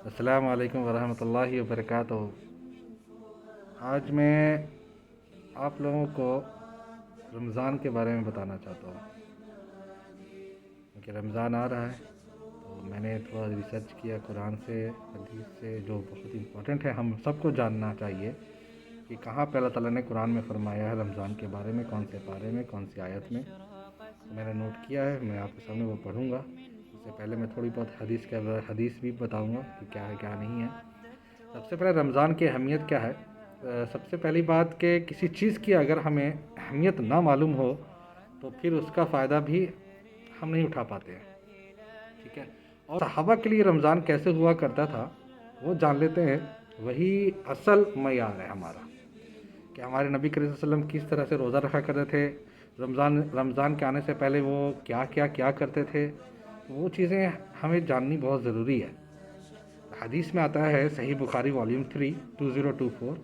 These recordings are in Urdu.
السلام علیکم ورحمۃ اللہ وبرکاتہ۔ آج میں آپ لوگوں کو رمضان کے بارے میں بتانا چاہتا ہوں، کیونکہ رمضان آ رہا ہے تو میں نے تھوڑا ریسرچ کیا قرآن سے، حدیث سے، جو بہت امپورٹنٹ ہے، ہم سب کو جاننا چاہیے کہ کہاں پہ اللہ تعالیٰ نے قرآن میں فرمایا ہے رمضان کے بارے میں، کون سے پارے میں، کون سی آیت میں۔ میں نے نوٹ کیا ہے، میں آپ کے سامنے وہ پڑھوں گا۔ اس سے پہلے میں تھوڑی بہت حدیث بھی بتاؤں گا کہ کیا ہے کیا نہیں ہے۔ سب سے پہلے رمضان کی اہمیت کیا ہے؟ سب سے پہلی بات کہ کسی چیز کی اگر ہمیں اہمیت نہ معلوم ہو تو پھر اس کا فائدہ بھی ہم نہیں اٹھا پاتے ہیں، ٹھیک ہے؟ اور صحابہ کے لیے رمضان کیسے ہوا کرتا تھا وہ جان لیتے ہیں۔ وہی اصل معیار ہے ہمارا کہ ہمارے نبی کریم صلی اللہ علیہ وسلم کس طرح سے روزہ رکھا کرتے تھے، رمضان کے آنے سے پہلے وہ کیا کرتے تھے، وہ چیزیں ہمیں جاننی بہت ضروری ہے۔ حدیث میں آتا ہے صحیح بخاری والیوم 3 2024،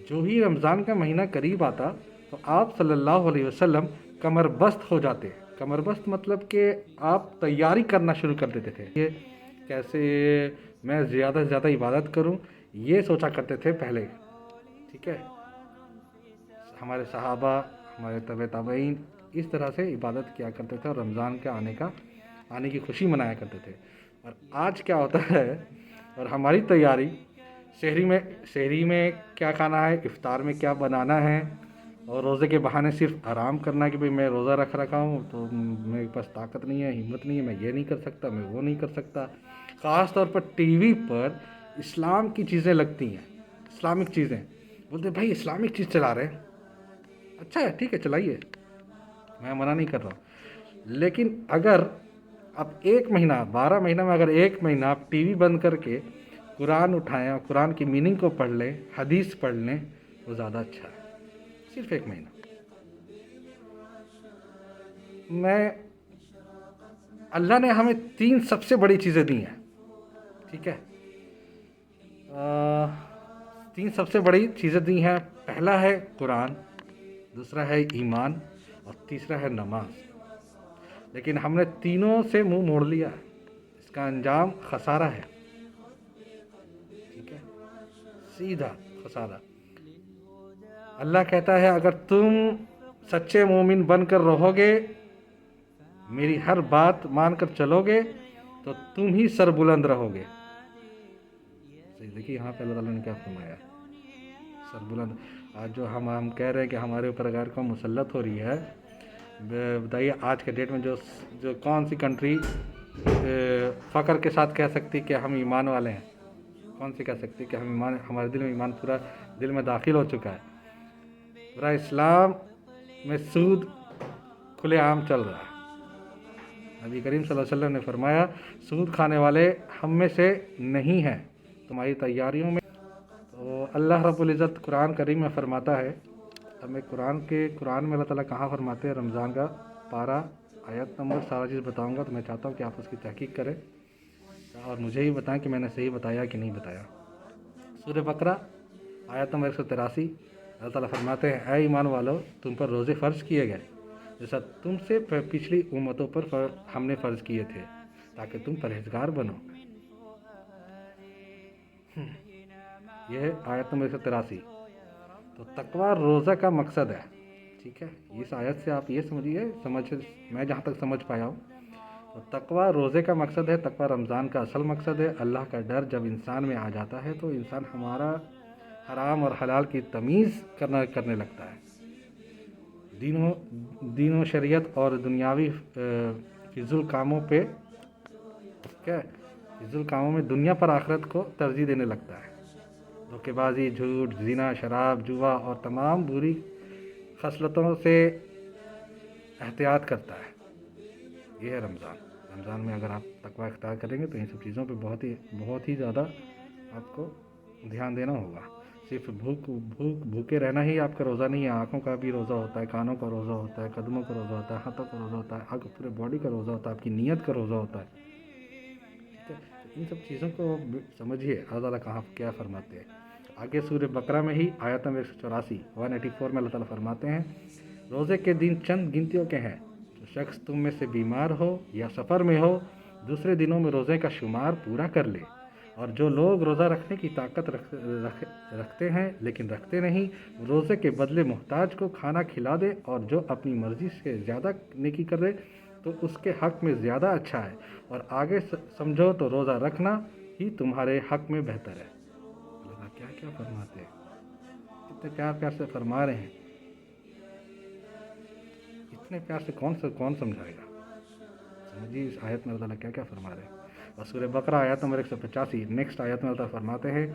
جو ہی رمضان کا مہینہ قریب آتا تو آپ صلی اللہ علیہ وسلم کمر بست ہو جاتے۔ کمر بست مطلب کہ آپ تیاری کرنا شروع کر دیتے تھے کہ کیسے میں زیادہ سے زیادہ عبادت کروں، یہ سوچا کرتے تھے پہلے، ٹھیک ہے؟ ہمارے صحابہ، ہمارے تبع تابعین اس طرح سے عبادت کیا کرتے تھے اور رمضان کے آنے کی خوشی منایا کرتے تھے۔ اور آج کیا ہوتا ہے، اور ہماری تیاری شہری میں کیا کھانا ہے، افطار میں کیا بنانا ہے، اور روزے کے بہانے صرف آرام کرنا کہ بھئی میں روزہ رکھا ہوں تو میرے پاس طاقت نہیں ہے، ہمت نہیں ہے، میں یہ نہیں کر سکتا، میں وہ نہیں کر سکتا۔ خاص طور پر ٹی وی پر اسلام کی چیزیں لگتی ہیں، اسلامک چیزیں، بولتے بھائی اسلامک چیز چلا رہے ہیں، اچھا ہے، ٹھیک ہے، چلائیے، میں منع نہیں کر رہا ہوں۔ لیکن اگر اب 12 مہینہ میں اگر 1 مہینہ آپ ٹی وی بند کر کے قرآن اٹھائیں اور قرآن کی میننگ کو پڑھ لیں، حدیث پڑھ لیں، وہ زیادہ اچھا ہے۔ صرف 1 مہینہ میں اللہ نے ہمیں 3 سب سے بڑی چیزیں دی ہیں، ٹھیک ہے؟ 3 سب سے بڑی چیزیں دی ہیں۔ پہلا ہے قرآن، دوسرا ہے ایمان، اور تیسرا ہے نماز۔ لیکن ہم نے تینوں سے منہ موڑ لیا، اس کا انجام خسارہ ہے، ٹھیک ہے؟ سیدھا خسارہ۔ اللہ کہتا ہے اگر تم سچے مومن بن کر رہو گے، میری ہر بات مان کر چلو گے، تو تم ہی سر بلند رہو گے۔ دیکھیے یہاں پہ اللہ تعالیٰ نے کیا فرمایا، سر بلند۔ آج جو ہم کہہ رہے ہیں کہ ہمارے اوپر غیر قوم مسلط ہو رہی ہے، بتائیے آج کے ڈیٹ میں جو کون سی کنٹری فخر کے ساتھ کہہ سکتی کہ ہم ایمان والے ہیں؟ کون سی کہہ سکتی کہ ہمارے دل میں ایمان پورا دل میں داخل ہو چکا ہے؟ پورا اسلام میں سود کھلے عام چل رہا ہے۔ نبی کریم صلی اللہ علیہ وسلم نے فرمایا سود کھانے والے ہم میں سے نہیں ہیں تمہاری تیاریوں میں۔ تو اللہ رب العزت قرآن کریم میں فرماتا ہے، اب میں قرآن میں اللہ تعالیٰ کہاں فرماتے ہیں، رمضان کا پارہ، آیت نمبر، سارا چیز بتاؤں گا، تو میں چاہتا ہوں کہ آپ اس کی تحقیق کریں اور مجھے ہی بتائیں کہ میں نے صحیح بتایا کہ نہیں بتایا۔ سورہ بقرہ آیت نمبر 183، اللہ تعالیٰ فرماتے ہیں اے ایمان والو، تم پر روزے فرض کیے گئے جیسا تم سے پچھلی امتوں پر ہم نے فرض کیے تھے تاکہ تم پرہیزگار بنو۔ یہ ہے آیت نمبر 183۔ تو تقویٰ روزہ کا مقصد ہے، ٹھیک ہے؟ اس آیت سے آپ یہ سمجھیے، میں جہاں تک سمجھ پایا ہوں، تو تقویٰ روزے کا مقصد ہے، تقویٰ رمضان کا اصل مقصد ہے۔ اللہ کا ڈر جب انسان میں آ جاتا ہے تو انسان ہمارا حرام اور حلال کی تمیز کرنے لگتا ہے۔ دین و شریعت اور دنیاوی فضول کاموں میں دنیا پر آخرت کو ترجیح دینے لگتا ہے۔ دھوکے بازی، جھوٹ، زنا، شراب، جوا اور تمام بری خصلتوں سے احتیاط کرتا ہے۔ یہ ہے رمضان میں اگر آپ تقویٰ اختیار کریں گے تو ان سب چیزوں پہ بہت ہی زیادہ آپ کو دھیان دینا ہوگا۔ صرف بھوکے رہنا ہی آپ کا روزہ نہیں ہے، آنکھوں کا بھی روزہ ہوتا ہے، کانوں کا روزہ ہوتا ہے، قدموں کا روزہ ہوتا ہے، ہاتھوں کا روزہ ہوتا ہے، آپ پورے باڈی کا روزہ ہوتا ہے، آپ کی نیت کا روزہ ہوتا ہے، ٹھیک ہے؟ ان سب چیزوں کو سمجھیے اللہ تعالیٰ کہاں کیا فرماتے ہیں۔ آگے سورہ بقرہ میں ہی آیت نمبر 184 میں اللہ تعالیٰ فرماتے ہیں روزے کے دن چند گنتیوں کے ہیں، جو شخص تم میں سے بیمار ہو یا سفر میں ہو، دوسرے دنوں میں روزے کا شمار پورا کر لے اور جو لوگ روزہ رکھنے کی طاقت رکھتے ہیں لیکن رکھتے نہیں، روزے کے بدلے محتاج کو کھانا کھلا دے، اور جو اپنی مرضی سے زیادہ نیکی کر دے تو اس کے حق میں زیادہ اچھا ہے، اور آگے سمجھو تو روزہ رکھنا ہی تمہارے حق میں بہتر ہے۔ اللہ کیا کیا فرماتے ہیں، کتنے پیار پیار سے فرما رہے ہیں، اتنے پیار سے کون سمجھائے گا۔ سمجھیے اس آیت میں اللہ تعالیٰ کیا کیا فرما رہے ہیں۔ اور سورہ بقرہ آیت نمبر 185 نیکسٹ آیت میں اللہ تعالیٰ فرماتے ہیں،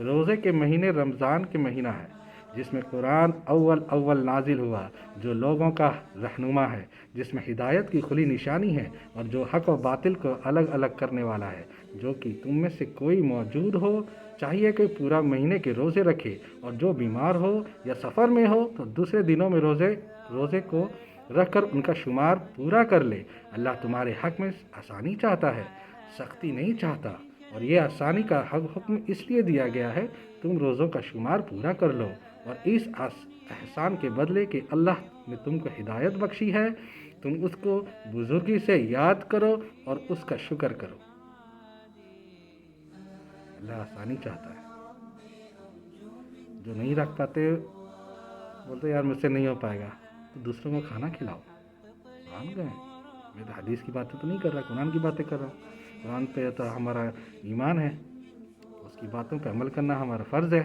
روزے کے مہینے رمضان کے مہینہ ہے جس میں قرآن اول نازل ہوا، جو لوگوں کا رہنما ہے، جس میں ہدایت کی کھلی نشانی ہے، اور جو حق و باطل کو الگ الگ کرنے والا ہے، جو کہ تم میں سے کوئی موجود ہو چاہیے کہ پورا مہینے کے روزے رکھے، اور جو بیمار ہو یا سفر میں ہو تو دوسرے دنوں میں روزے کو رکھ کر ان کا شمار پورا کر لے۔ اللہ تمہارے حق میں آسانی چاہتا ہے، سختی نہیں چاہتا، اور یہ آسانی کا حکم اس لیے دیا گیا ہے تم روزوں کا شمار پورا کر لو، اور اس احسان کے بدلے کہ اللہ نے تم کو ہدایت بخشی ہے، تم اس کو بزرگی سے یاد کرو اور اس کا شکر کرو۔ اللہ آسانی چاہتا ہے، جو نہیں رکھ پاتے بولتے یار مجھ سے نہیں ہو پائے گا، تو دوسروں کو کھانا کھلاؤ۔ قرآن گئے، میں تو حدیث کی باتیں تو نہیں کر رہا، قرآن کی باتیں کر رہا ہوں۔ قرآن پہ تو ہمارا ایمان ہے، اس کی باتوں پہ عمل کرنا ہمارا فرض ہے۔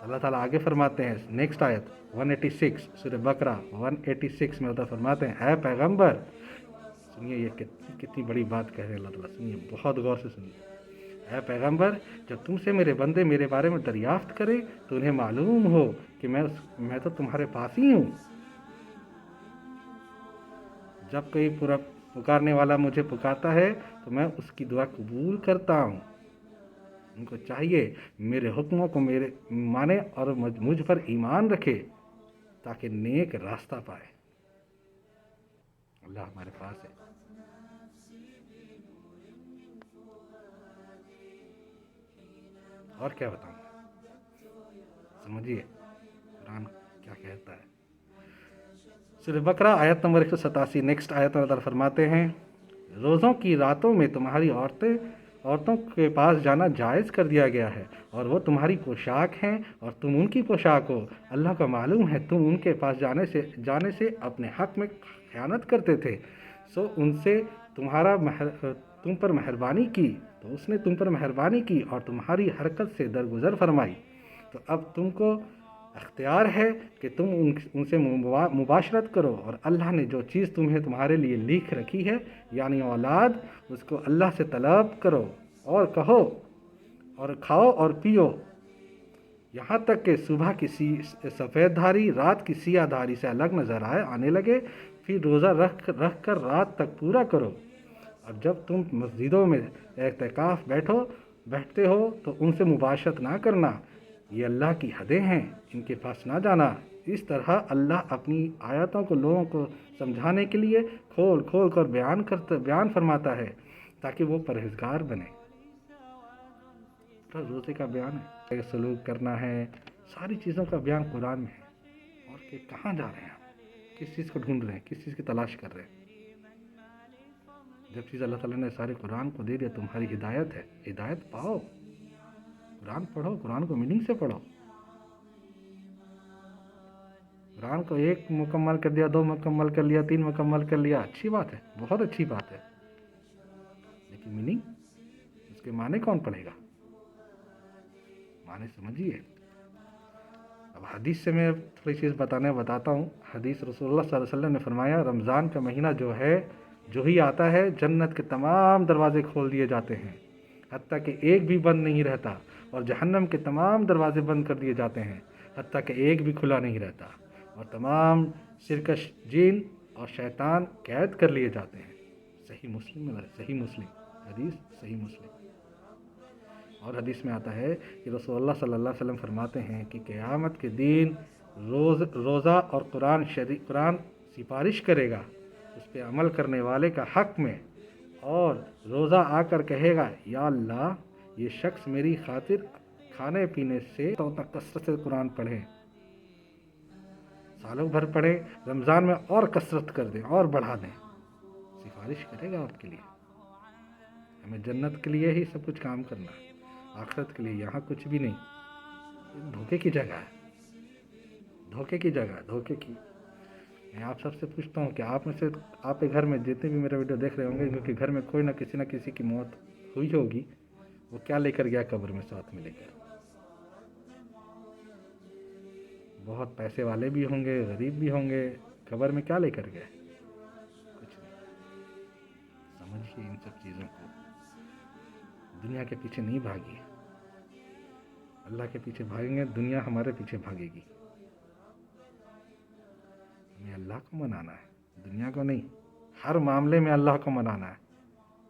اللہ تعالیٰ آگے فرماتے ہیں، نیکسٹ آیت 186 سورہ بقرہ 186 میں اللہ فرماتے ہیں، اے پیغمبر، سنیے یہ کتنی بڑی بات کہہ رہے ہیں اللہ تعالیٰ، سنیے بہت غور سے سنیے۔ اے پیغمبر، جب تم سے میرے بندے میرے بارے میں دریافت کرے تو انہیں معلوم ہو کہ میں تو تمہارے پاس ہی ہوں۔ جب کوئی پکارنے والا مجھے پکارتا ہے تو میں اس کی دعا قبول کرتا ہوں۔ ان کو چاہیے میرے حکموں کو مانے اور مجھ پر ایمان رکھے تاکہ نیک راستہ پائے۔ اللہ ہمارے پاس ہے۔ اور کیا بتاؤں، سمجھیے قرآن کیا کہتا ہے۔ سورہ بقرہ آیت نمبر 187 نیکسٹ آیت میں اللہ فرماتے ہیں، روزوں کی راتوں میں تمہاری عورتوں کے پاس جانا جائز کر دیا گیا ہے، اور وہ تمہاری پوشاک ہیں اور تم ان کی پوشاک ہو۔ اللہ کو معلوم ہے تم ان کے پاس جانے سے اپنے حق میں خیانت کرتے تھے، سو ان سے تم پر مہربانی کی، تو اس نے تم پر مہربانی کی اور تمہاری حرکت سے درگزر فرمائی۔ تو اب تم کو اختیار ہے کہ تم ان سے مباشرت کرو، اور اللہ نے جو چیز تمہارے لیے لکھ رکھی ہے یعنی اولاد، اس کو اللہ سے طلب کرو، اور کہو اور کھاؤ اور پیو یہاں تک کہ صبح کی سفید دھاری رات کی سیاہ دھاری سے الگ نظر آنے لگے، پھر روزہ رکھ کر رات تک پورا کرو۔ اور جب تم مسجدوں میں اعتکاف بیٹھتے ہو تو ان سے مباشرت نہ کرنا، یہ اللہ کی حدیں ہیں، ان کے پاس نہ جانا۔ اس طرح اللہ اپنی آیاتوں کو لوگوں کو سمجھانے کے لیے کھول کر بیان فرماتا ہے تاکہ وہ پرہیزگار بنے۔ روزے کا بیان ہے، سلوک کرنا ہے، ساری چیزوں کا بیان قرآن میں ہے۔ اور کہ کہاں جا رہے ہیں ہم، کس چیز کو ڈھونڈ رہے ہیں، کس چیز کی تلاش کر رہے ہیں؟ جب چیز اللہ تعالیٰ نے سارے قرآن کو دے دیا، تمہاری ہدایت ہے، ہدایت پاؤ، قرآن پڑھو، قرآن کو میننگ سے پڑھو۔ قرآن کو 1 مکمل کر دیا، 2 مکمل کر لیا، 3 مکمل کر لیا، اچھی بات ہے، بہت اچھی بات ہے، لیکن میننگ، اس کے معنی کون پڑھے گا؟ معنی سمجھیے۔ اب حدیث سے میں تھوڑی چیز بتاتا ہوں۔ حدیث رسول اللہ صلی اللہ علیہ وسلم نے فرمایا، رمضان کا مہینہ جو ہی آتا ہے، جنت کے تمام دروازے کھول دیے جاتے ہیں، حتیٰ کہ ایک بھی بند نہیں رہتا، اور جہنم کے تمام دروازے بند کر دیے جاتے ہیں، حتیٰ کہ ایک بھی کھلا نہیں رہتا، اور تمام سرکش جن اور شیطان قید کر لیے جاتے ہیں۔ صحیح مسلم حدیث صحیح مسلم۔ اور حدیث میں آتا ہے کہ رسول اللہ صلی اللہ علیہ وسلم فرماتے ہیں کہ قیامت کے دن روزہ اور قرآن سفارش کرے گا اس پہ عمل کرنے والے کا حق میں، اور روزہ آ کر کہے گا، یا اللہ، یہ شخص میری خاطر کھانے پینے سے کثرت سے قرآن پڑھے، سالوں بھر پڑھے، رمضان میں اور کثرت کر دیں اور بڑھا دیں، سفارش کرے گا آپ کے لیے۔ ہمیں جنت کے لیے ہی سب کچھ کام کرنا ہے، آخرت کے لیے یہاں کچھ بھی نہیں، دھوکے کی جگہ ہے، دھوکے کی جگہ ہے، دھوکے کی۔ میں آپ سب سے پوچھتا ہوں کہ آپ میں سے، آپ کے گھر میں جتنے بھی میرا ویڈیو دیکھ رہے ہوں گے، کیونکہ گھر میں کوئی نہ کسی کی موت ہوئی ہوگی، وہ کیا لے کر گیا قبر میں ساتھ میں لے کر؟ بہت پیسے والے بھی ہوں گے، غریب بھی ہوں گے، قبر میں کیا لے کر گئے؟ کچھ نہیں۔ سمجھیے ان سب چیزوں کو، دنیا کے پیچھے نہیں بھاگیے، اللہ کے پیچھے بھاگیں گے، دنیا ہمارے پیچھے بھاگے گی۔ ہمیں اللہ کو منانا ہے، دنیا کو نہیں۔ ہر معاملے میں اللہ کو منانا ہے،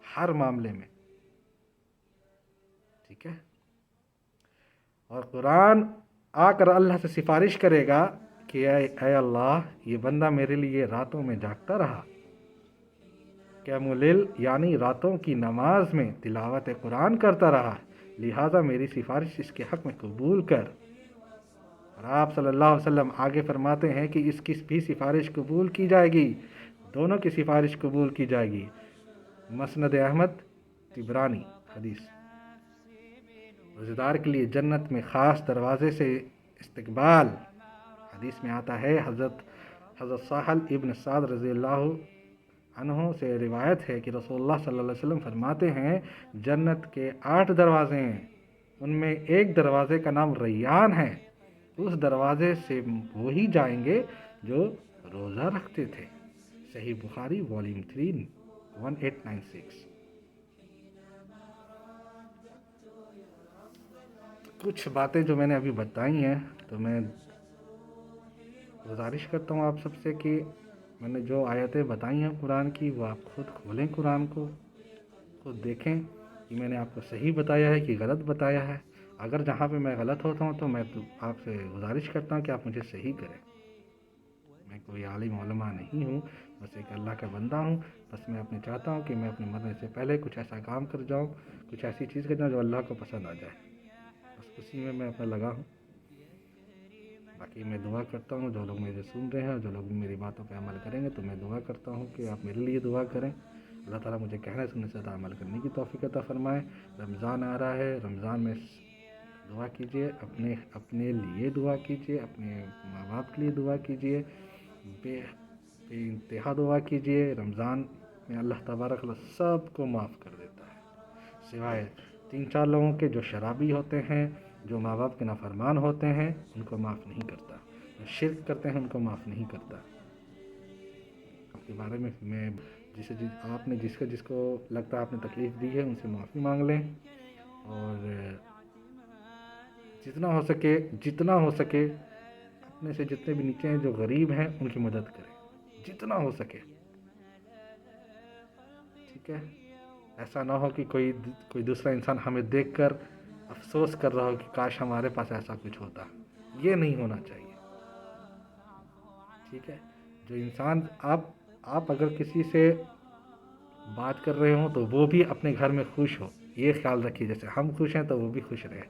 ہر معاملے میں، ٹھیک ہے؟ اور قرآن آ کر اللہ سے سفارش کرے گا کہ اے اللہ، یہ بندہ میرے لیے راتوں میں جاگتا رہا، قیام اللیل یعنی راتوں کی نماز میں تلاوت قرآن کرتا رہا، لہٰذا میری سفارش اس کے حق میں قبول کر۔ اور آپ صلی اللہ علیہ وسلم آگے فرماتے ہیں کہ اس کی بھی سفارش قبول کی جائے گی، دونوں کی سفارش قبول کی جائے گی۔ مسند احمد طبرانی حدیث۔ روزہ دار کے لیے جنت میں خاص دروازے سے استقبال، حدیث میں آتا ہے، حضرت سہل ابن سعد رضی اللہ عنہ سے روایت ہے کہ رسول اللہ صلی اللہ علیہ وسلم فرماتے ہیں، جنت کے 8 دروازے ہیں، ان میں ایک دروازے کا نام ریان ہے، اس دروازے سے وہی جائیں گے جو روزہ رکھتے تھے۔ صحیح بخاری والیوم 3 1896۔ کچھ باتیں جو میں نے ابھی بتائی ہیں، تو میں گزارش کرتا ہوں آپ سب سے کہ میں نے جو آیتیں بتائی ہیں قرآن کی، وہ آپ خود کھولیں، قرآن کو خود دیکھیں کہ میں نے آپ کو صحیح بتایا ہے کہ غلط بتایا ہے۔ اگر جہاں پہ میں غلط ہوتا ہوں تو میں آپ سے گزارش کرتا ہوں کہ آپ مجھے صحیح کریں۔ میں کوئی عالم علماء نہیں ہوں، بس ایک اللہ کا بندہ ہوں۔ بس میں اپنے چاہتا ہوں کہ میں اپنے مرنے سے پہلے کچھ ایسا کام کر جاؤں، کچھ ایسی چیز کر جاؤں جو اللہ کو پسند آ جائے، بس اسی میں اپنا لگا ہوں۔ باقی میں دعا کرتا ہوں، جو لوگ مجھے سن رہے ہیں، جو لوگ میری باتوں پہ عمل کریں گے، تو میں دعا کرتا ہوں کہ آپ میرے لیے دعا کریں، اللہ تعالیٰ مجھے کہنے سننے سے عمل کرنے کی توفیق عطا فرمائے۔ رمضان آ رہا ہے، رمضان میں دعا کیجیے، اپنے لیے دعا کیجیے، اپنے ماں باپ کے لیے دعا کیجیے، بے انتہا دعا کیجیے۔ رمضان میں اللہ تبارک و سب کو معاف کر دیتا ہے، سوائے 3-4 لوگوں کے جو شرابی ہوتے ہیں، جو ماں باپ کے نافرمان ہوتے ہیں، ان کو معاف نہیں کرتا، جو شرک کرتے ہیں ان کو معاف نہیں کرتا۔ آپ کے بارے میں آپ نے جس کو لگتا ہے آپ نے تکلیف دی ہے، ان سے معافی مانگ لیں، اور جتنا ہو سکے اپنے سے جتنے بھی نیچے ہیں، جو غریب ہیں، ان کی مدد کریں جتنا ہو سکے، ٹھیک ہے؟ ایسا نہ ہو کہ کوئی دوسرا انسان ہمیں دیکھ کر افسوس کر رہا ہو کہ کاش ہمارے پاس ایسا کچھ ہوتا، یہ نہیں ہونا چاہیے، ٹھیک ہے؟ جو انسان آپ اگر کسی سے بات کر رہے ہوں تو وہ بھی اپنے گھر میں خوش ہو، یہ خیال رکھیے، جیسے ہم خوش ہیں تو وہ بھی خوش رہے،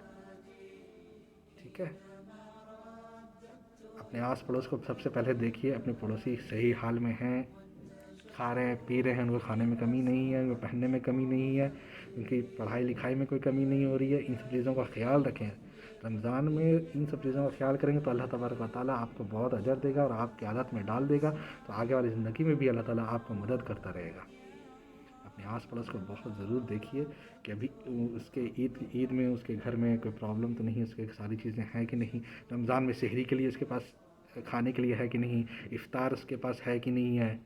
ٹھیک ہے؟ اپنے آس پڑوس کو سب سے پہلے دیکھیے، اپنے پڑوسی صحیح حال میں ہیں، کھا رہے ہیں، پی رہے ہیں، ان کو کھانے میں کمی نہیں ہے، ان کو پہننے میں کمی نہیں ہے، ان کی پڑھائی لکھائی میں کوئی کمی نہیں ہو رہی ہے، ان سب چیزوں کا خیال رکھیں۔ رمضان میں ان سب چیزوں کا خیال کریں گے تو اللہ تبارک و تعالیٰ آپ کو بہت اجر دے گا، اور آپ کی عادت میں ڈال دے گا، تو آگے والی زندگی میں بھی اللہ تعالیٰ آپ کو مدد کرتا رہے گا۔ اپنے آس پڑوس کو بہت ضرور دیکھیے کہ ابھی اس کے عید میں اس کے گھر میں کوئی پرابلم تو نہیں، اس کے ساری چیزیں ہیں کہ نہیں، رمضان میں سحری کے لیے اس کے پاس کھانے کے لیے ہے کہ نہیں، افطار اس کے پاس ہے کہ نہیں ہے۔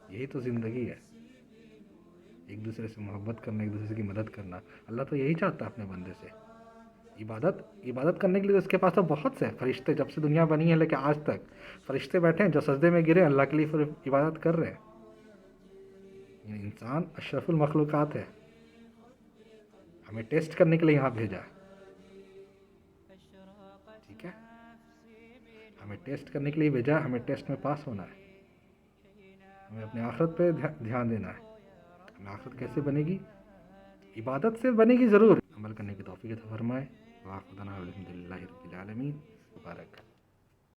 یہی تو زندگی ہے، ایک دوسرے سے محبت کرنا، ایک دوسرے کی مدد کرنا۔ اللہ تو یہی چاہتا ہے اپنے بندے سے۔ عبادت کرنے کے لیے اس کے پاس تو بہت سے فرشتے، جب سے دنیا بنی ہے لے کے آج تک فرشتے بیٹھے ہیں جو سجدے میں گرے اللہ کے لیے عبادت کر رہے ہیں۔ یہ انسان اشرف المخلوقات ہے، ہمیں ٹیسٹ کرنے کے لیے یہاں بھیجا ہے، ٹھیک ہے؟ ہمیں ٹیسٹ کرنے کے لیے بھیجا ہے، ہمیں ٹیسٹ میں پاس ہونا ہے، ہمیں اپنے آخرت پہ دھیان دینا ہے۔ ہمیں آخرت کیسے بنے گی؟ عبادت سے بنے گی ضرور، عمل کرنے کی توفیق عطا فرمائے۔ وآخر دعوانا الحمدللہ رب العالمین۔ مبارک۔